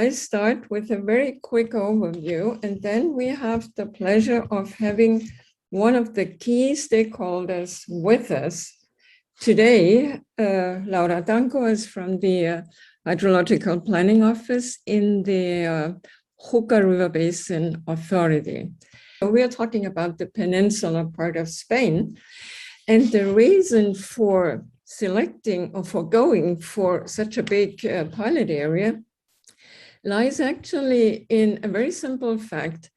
I start with a very quick overview, and then we have the pleasure of having one of the key stakeholders with us today. Laura Danko is from the Hydrological Planning Office in the Jucar River Basin Authority. So we are talking about the peninsular part of Spain, and the reason for selecting or for going for such a big pilot area lies actually in a very simple fact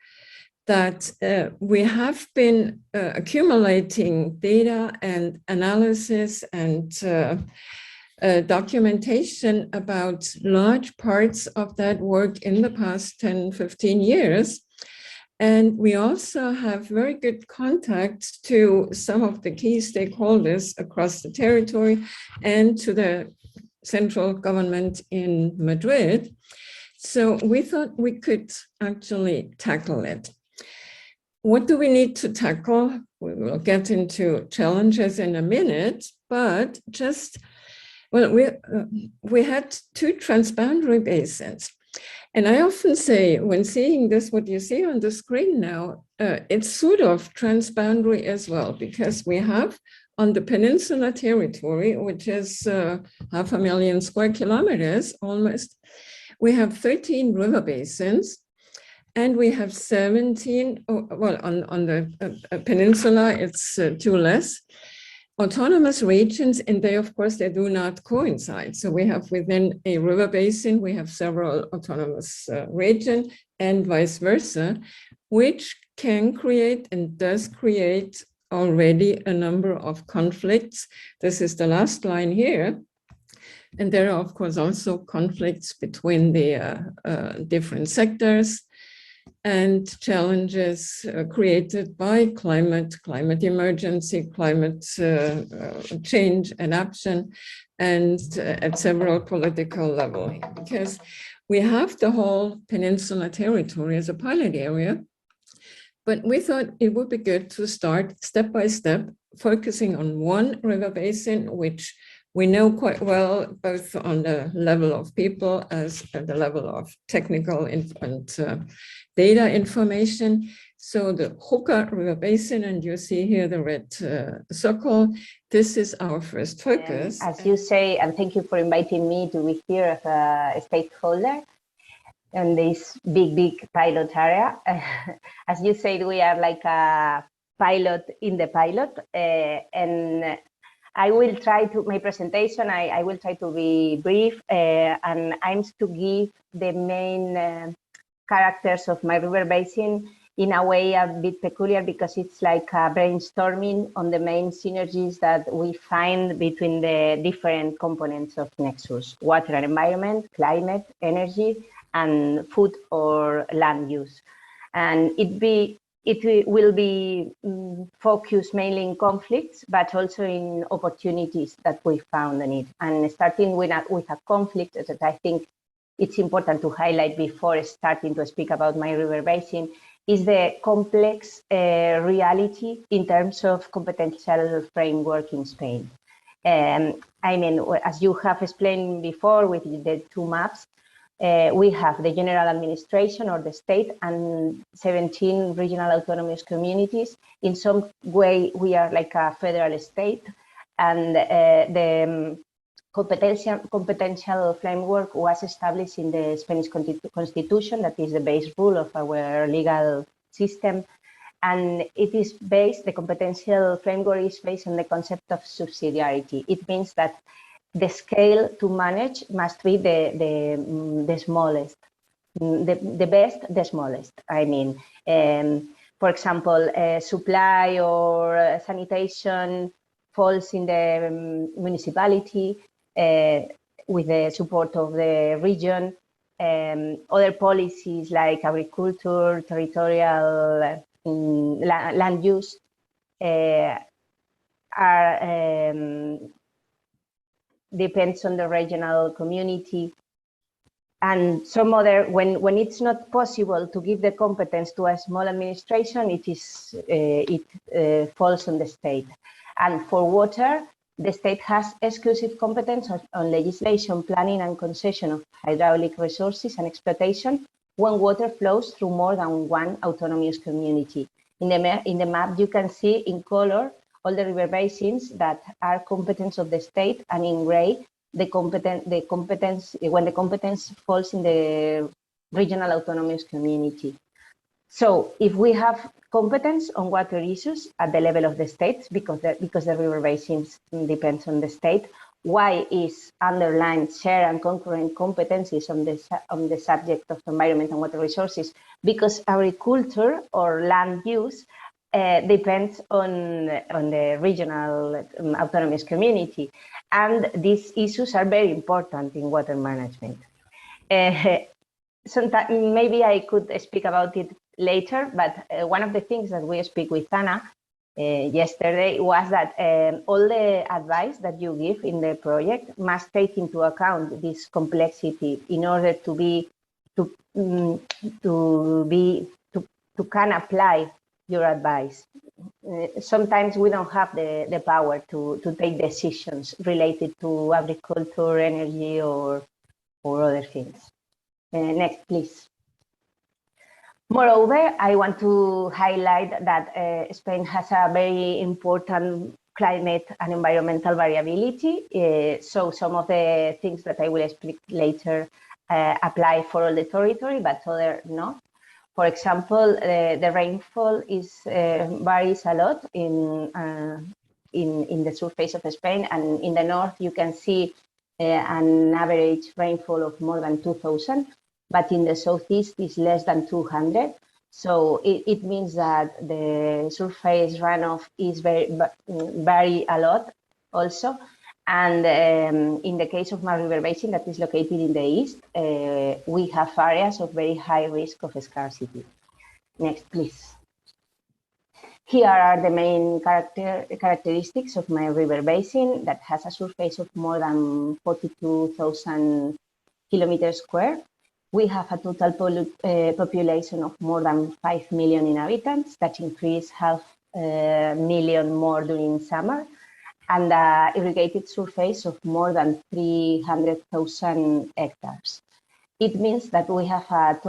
that we have been accumulating data and analysis and documentation about large parts of that work in the past 10, 15 years. And we also have very good contact to some of the key stakeholders across the territory and to the central government in Madrid. So we thought we could actually tackle it. What do we need to tackle? We will get into challenges in a minute, but just, well, we had two transboundary basins. And I often say, when seeing this, what you see on the screen now, it's sort of transboundary as well, because we have on the peninsular territory, which is 500,000 square kilometers almost, we have 13 river basins, and we have 17, well, on the peninsula, it's two less, autonomous regions, and they, of course, they do not coincide. So we have within a river basin, we have several autonomous regions and vice versa, which can create and does create already a number of conflicts. This is the last line here. And there are, of course, also conflicts between the different sectors and challenges created by climate emergency, climate change and action, and at several political levels. Because we have the whole peninsular territory as a pilot area, but we thought it would be good to start step by step, focusing on one river basin, which we know quite well, both on the level of people as at the level of technical and data information. So the Jucar River Basin, and you see here the red circle, this is our first focus. As you say, and thank you for inviting me to be here as a stakeholder in this big pilot area. As you said, we are like a pilot in the pilot, and I will try to, my presentation, I will try to be brief, and I'm to give the main characters of my river basin in a way a bit peculiar, because it's like a brainstorming on the main synergies that we find between the different components of Nexus: water and environment, climate, energy, and food or land use. And it will be focused mainly in conflicts, but also in opportunities that we found in it. And starting with a conflict that I think it's important to highlight before starting to speak about my river basin is the complex reality in terms of competential framework in Spain. I mean, as you have explained before with the two maps, we have the general administration or the state and 17 regional autonomous communities. In some way, we are like a federal state, and the competential framework was established in the Spanish Constitution, that is the base rule of our legal system. And it is based, the competential framework is based on the concept of subsidiarity. It means that the scale to manage must be the smallest, the best, the smallest. I mean, for example, supply or sanitation falls in the municipality with the support of the region. Other policies like agriculture, territorial land use are depends on the regional community, and some other, when it's not possible to give the competence to a small administration, it falls on the state. And for water, the state has exclusive competence on legislation, planning, and concession of hydraulic resources and exploitation when water flows through more than one autonomous community. In the map, you can see in color all the river basins that are competence of the state, and in gray, when the competence falls in the regional autonomous community. So if we have competence on water issues at the level of the states, because the river basins depends on the state, why is underlined share and concurrent competencies on the subject of environment and water resources? Because agriculture or land use depends on the regional autonomous community, and these issues are very important in water management. Sometimes maybe I could speak about it later, but one of the things that we speak with Anna yesterday was that all the advice that you give in the project must take into account this complexity in order to can apply your advice. Sometimes we don't have the power to take decisions related to agriculture, energy, or other things. Next, please. Moreover, I want to highlight that Spain has a very important climate and environmental variability. So some of the things that I will explain later apply for all the territory, but other not. For example, the rainfall varies a lot in the surface of Spain, and in the north you can see an average rainfall of more than 2,000, but in the southeast is less than 200. So it means that the surface runoff is vary a lot also. And in the case of my river basin that is located in the east, we have areas of very high risk of scarcity. Next, please. Here are the main characteristics of my river basin that has a surface of more than 42,000 kilometers square. We have a total population of more than 5 million inhabitants, that increase 500,000 more during summer, and an irrigated surface of more than 300,000 hectares. It means that we have a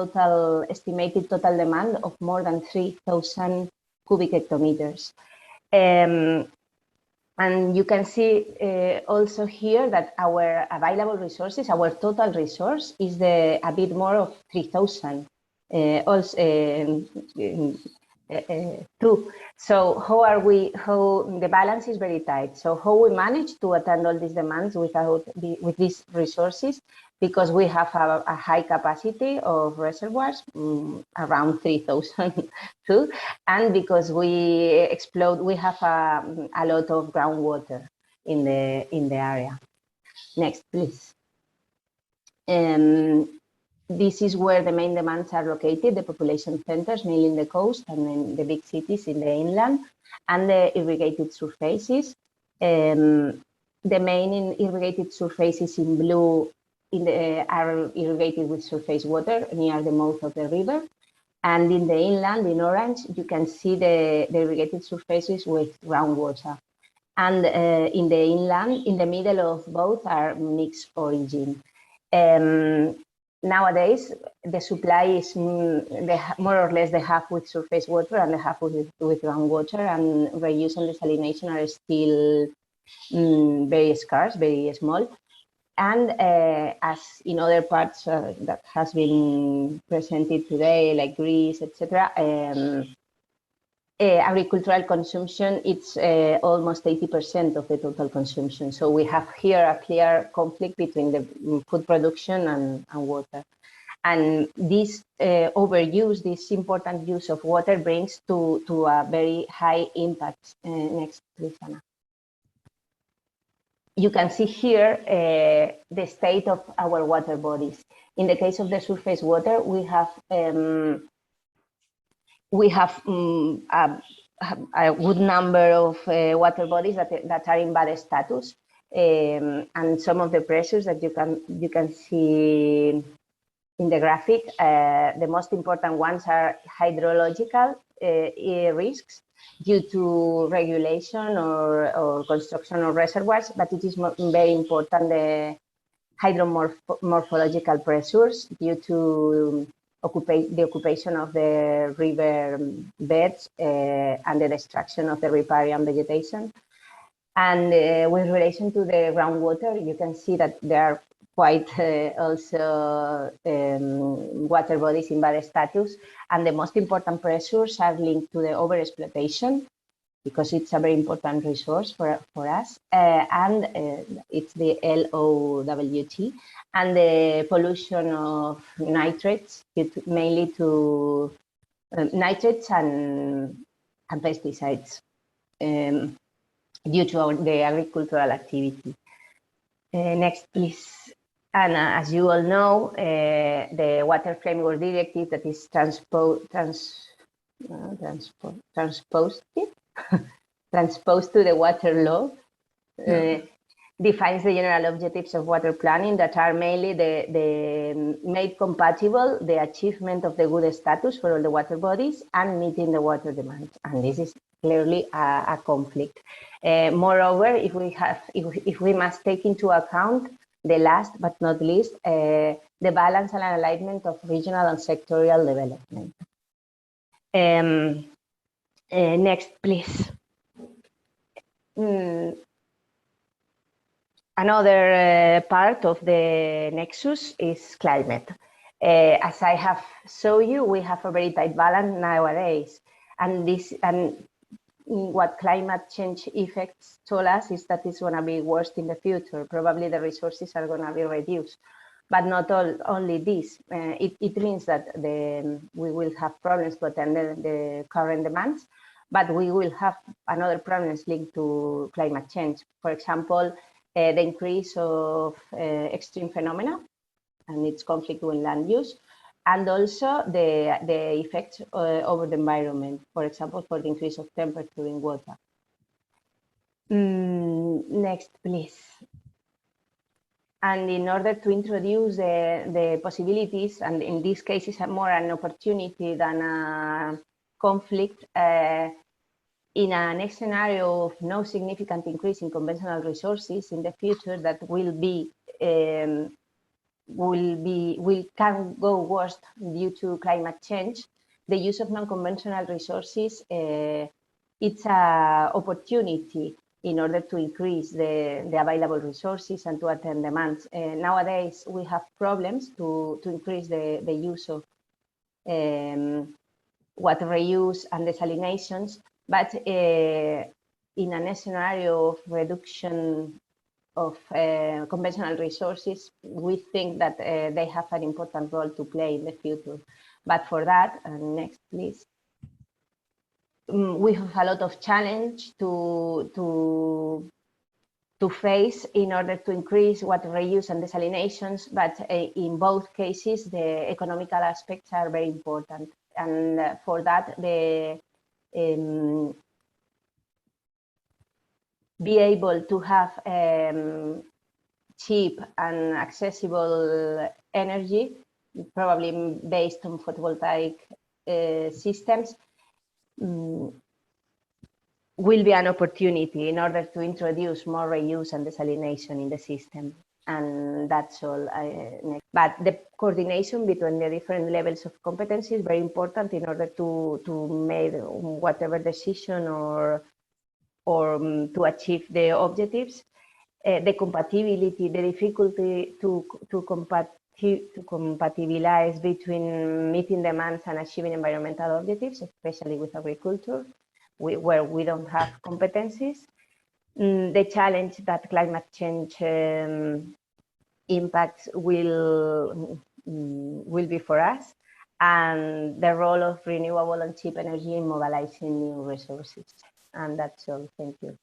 estimated total demand of more than 3,000 cubic hectometers. And you can see also here that our available resources, our total resource is a bit more of 3,000 too. So how the balance is very tight. So how we manage to attend all these demands with these resources, because we have a high capacity of reservoirs, around 3,000 too, and because we have a lot of groundwater in the area. Next, please. This is where the main demands are located, the population centers, mainly in the coast, and then the big cities in the inland, and the irrigated surfaces. The main irrigated surfaces in blue are irrigated with surface water near the mouth of the river. And in the inland, in orange, you can see the irrigated surfaces with groundwater. And in the inland, in the middle of both are mixed origin. Nowadays, the supply is more or less the half with surface water and the half with groundwater, and reuse and desalination are still very scarce, very small. And as in other parts that has been presented today, like Greece, etc., agricultural consumption, it's almost 80% of the total consumption. So we have here a clear conflict between the food production and water. And this overuse, this important use of water brings to a very high impact. Next, please, Anna. You can see here the state of our water bodies. In the case of the surface water, we have a good number of water bodies that are in bad status, and some of the pressures that you can see in the graphic. The most important ones are hydrological risks, due to regulation or construction of reservoirs, but it is very important the hydromorphological pressures due to the occupation of the river beds and the destruction of the riparian vegetation. And with relation to the groundwater, you can see that there are quite also water bodies in bad status, and the most important pressures are linked to the overexploitation, because it's a very important resource for us, and it's the LOWT, and the pollution of nitrates, mainly to nitrates and pesticides due to the agricultural activity. Next, please. And as you all know, the Water Framework Directive that is transposed to the water law defines the general objectives of water planning that are mainly the made compatible the achievement of the good status for all the water bodies and meeting the water demands. And this is clearly a conflict. Moreover, if we must take into account the last but not least, the balance and alignment of regional and sectorial development. Next, please. Another part of the nexus is climate. As I have shown you, we have a very tight balance nowadays, and what climate change effects told us is that it's going to be worse in the future. Probably the resources are going to be reduced, but not only this. It means that we will have problems to attend the current demands, but we will have another problems linked to climate change. For example, the increase of extreme phenomena and its conflict with land use, and also the effects over the environment, for example, for the increase of temperature in water. Next, please. And in order to introduce the possibilities, and in this case it's more an opportunity than a conflict, in a next scenario of no significant increase in conventional resources in the future that can go worse due to climate change, the use of non-conventional resources, it's an opportunity in order to increase the available resources and to attend demands. Nowadays, we have problems to increase the use of water reuse and desalinations, but in a scenario of reduction of conventional resources, we think that they have an important role to play in the future. But for that, next please, we have a lot of challenge to face in order to increase water reuse and desalinations, but in both cases, the economical aspects are very important. And for that, be able to have cheap and accessible energy, probably based on photovoltaic systems, will be an opportunity in order to introduce more reuse and desalination in the system. And that's all. But the coordination between the different levels of competence is very important in order to make whatever decision or to achieve the objectives. The compatibility, the difficulty to compatibilize between meeting demands and achieving environmental objectives, especially with agriculture, where we don't have competencies. The challenge that climate change impacts will be for us, and the role of renewable and cheap energy in mobilizing new resources. And that's all. Thank you.